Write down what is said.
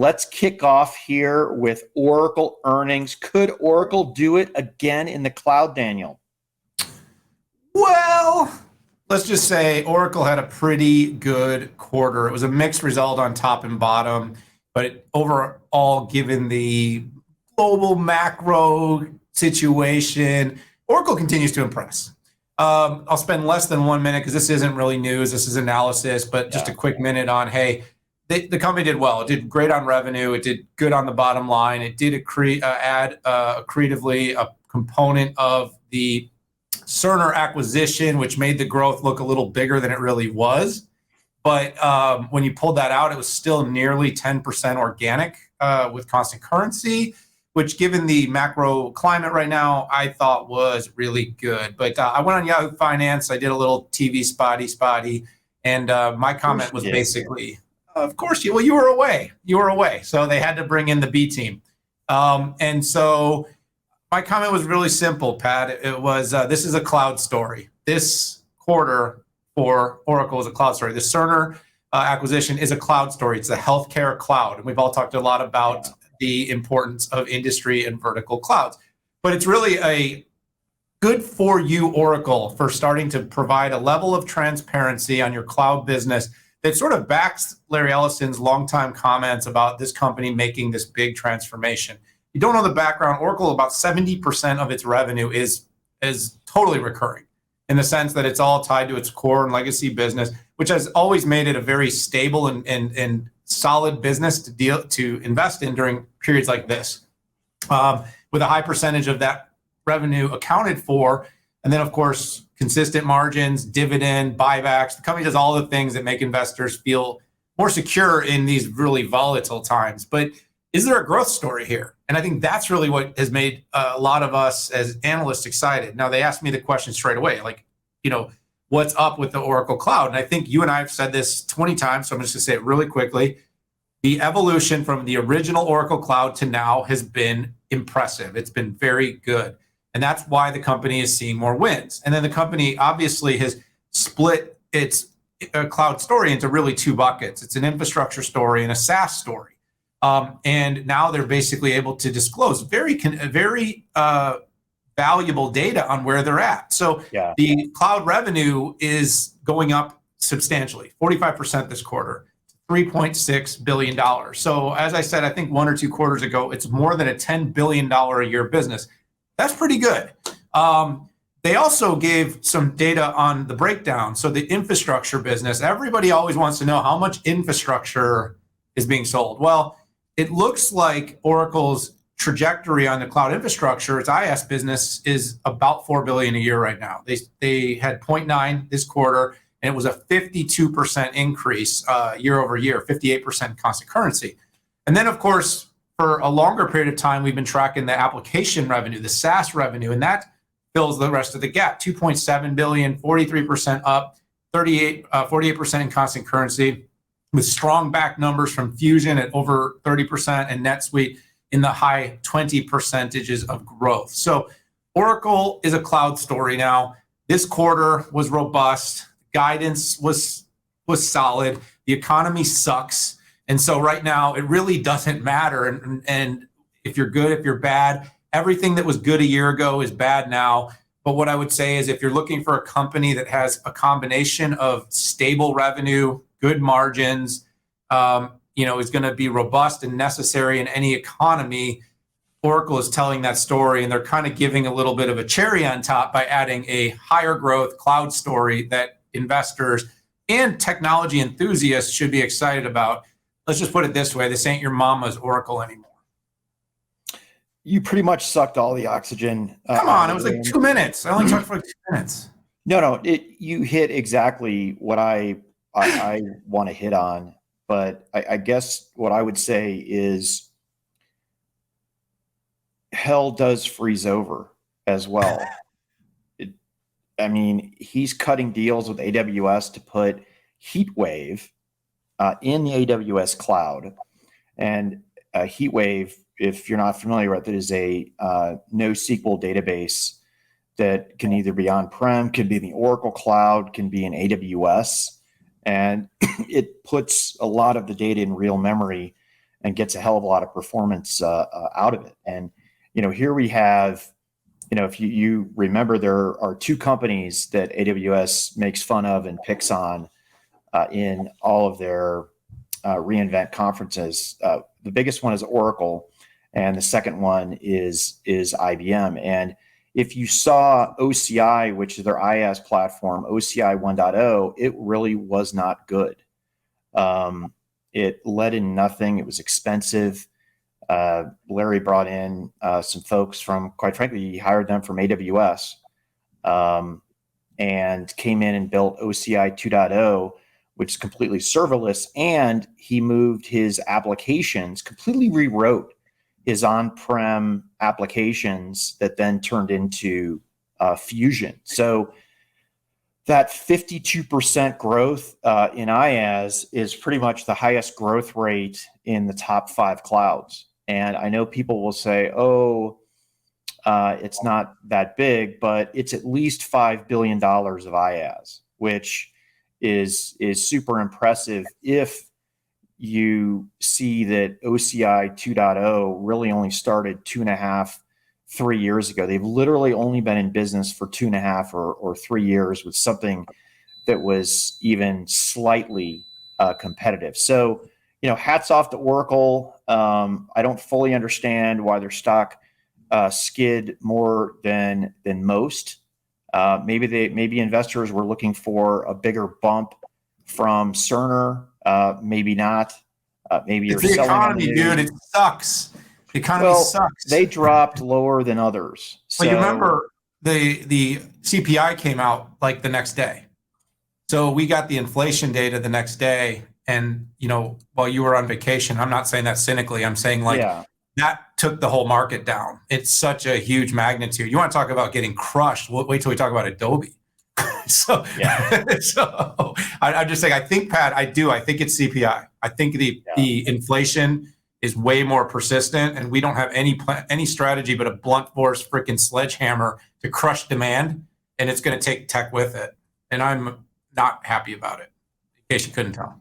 let's kick off here with Oracle earnings. Could Oracle do it again in the cloud, Daniel? Well, let's just say Oracle had a pretty good quarter. It was a mixed result on top and bottom, but overall, given the global macro situation, Oracle continues to impress. I'll spend less than 1 minute because this isn't really news. This is analysis, but just a quick minute on, hey, the company did well. It did great on revenue. It did good on the bottom line. It did add accretively a component of the Cerner acquisition, which made the growth look a little bigger than it really was. But when you pulled that out, it was still nearly 10% organic with constant currency, which given the macro climate right now, I thought was really good. But I went on Yahoo Finance. I did a little TV spotty. And my comment was basically, of course, you were away. You were away. So they had to bring in the B team. And so my comment was really simple, Pat. It was, this is a cloud story. This quarter for Oracle is a cloud story. The Cerner acquisition is a cloud story. It's a healthcare cloud. And we've all talked a lot about the importance of industry and vertical clouds. But it's really a good for you, Oracle, for starting to provide a level of transparency on your cloud business that sort of backs Larry Ellison's longtime comments about this company making this big transformation. You don't know the background. Oracle, about 70% of its revenue is totally recurring in the sense that it's all tied to its core and legacy business, which has always made it a very stable and solid business to invest in during periods like this, with a high percentage of that revenue accounted for. And then, of course, consistent margins, dividend, buybacks. The company does all the things that make investors feel more secure in these really volatile times. But is there a growth story here? And I think that's really what has made a lot of us as analysts excited. Now, they asked me the question straight away, like, what's up with the Oracle Cloud? And I think you and I have said this 20 times, so I'm just going to say it really quickly. The evolution from the original Oracle Cloud to now has been impressive. It's been very good. And that's why the company is seeing more wins. And then the company obviously has split its cloud story into really two buckets. It's an infrastructure story and a SaaS story. And now they're basically able to disclose very valuable data on where they're at. So the cloud revenue is going up substantially, 45% this quarter, $3.6 billion. So as I said, I think 1 or 2 quarters ago, it's more than a $10 billion a year business. That's pretty good. They also gave some data on the breakdown. So the infrastructure business, everybody always wants to know how much infrastructure is being sold. Well, it looks like Oracle's trajectory on the cloud infrastructure, its IS business, is about $4 billion a year right now. They had 0.9 this quarter, and it was a 52% increase year over year, 58% constant currency. And then, of course, for a longer period of time, we've been tracking the application revenue, the SaaS revenue, and that fills the rest of the gap. 2.7 billion, 43% up, 48% in constant currency, with strong back numbers from Fusion at over 30% and NetSuite in the high 20% of growth. So Oracle is a cloud story now. This quarter was robust. Guidance was solid. The economy sucks. And so right now, it really doesn't matter. And if you're good, if you're bad, everything that was good a year ago is bad now. But what I would say is if you're looking for a company that has a combination of stable revenue, good margins, is going to be robust and necessary in any economy, Oracle is telling that story. And they're kind of giving a little bit of a cherry on top by adding a higher growth cloud story that investors and technology enthusiasts should be excited about. Let's just put it this way. This ain't your mama's Oracle anymore. You pretty much sucked all the oxygen. Come on, it was like 2 minutes. I only talked for like 2 minutes. No, you hit exactly what I want to hit on. But I guess what I would say is hell does freeze over as well. He's cutting deals with AWS to put HeatWave in the AWS cloud. And HeatWave, if you're not familiar with it, is a NoSQL database that can either be on-prem, can be in the Oracle cloud, can be in AWS. And it puts a lot of the data in real memory and gets a hell of a lot of performance out of it. And here we have, if you remember, there are two companies that AWS makes fun of and picks on in all of their reInvent conferences. The biggest one is Oracle, and the second one is IBM. And if you saw OCI, which is their IaaS platform, OCI 1.0, it really was not good. It led in nothing. It was expensive. Larry brought in some folks from, quite frankly, he hired them from AWS and came in and built OCI 2.0, which is completely serverless. And he moved his applications, completely rewrote his on-prem applications that then turned into Fusion. So that 52% growth in IaaS is pretty much the highest growth rate in the top 5 clouds. And I know people will say, it's not that big, but it's at least $5 billion of IaaS, which is super impressive if you see that OCI 2.0 really only started 2.5, 3 years ago. They've literally only been in business for 2.5 or 3 years with something that was even slightly competitive. So, hats off to Oracle. I don't fully understand why their stock skid more than most. Maybe investors were looking for a bigger bump from Cerner. Maybe not. Maybe you're it's the selling economy, dude. It sucks. The economy sucks. They dropped lower than others. So you remember the CPI came out like the next day. So we got the inflation data the next day. And, while you were on vacation, I'm not saying that cynically. I'm saying that took the whole market down. It's such a huge magnitude. You want to talk about getting crushed? Wait till we talk about Adobe. So I'm just saying, I think, Pat, I think it's CPI. I think the inflation is way more persistent, and we don't have any strategy but a blunt force freaking sledgehammer to crush demand, and it's going to take tech with it. And I'm not happy about it, in case you couldn't tell.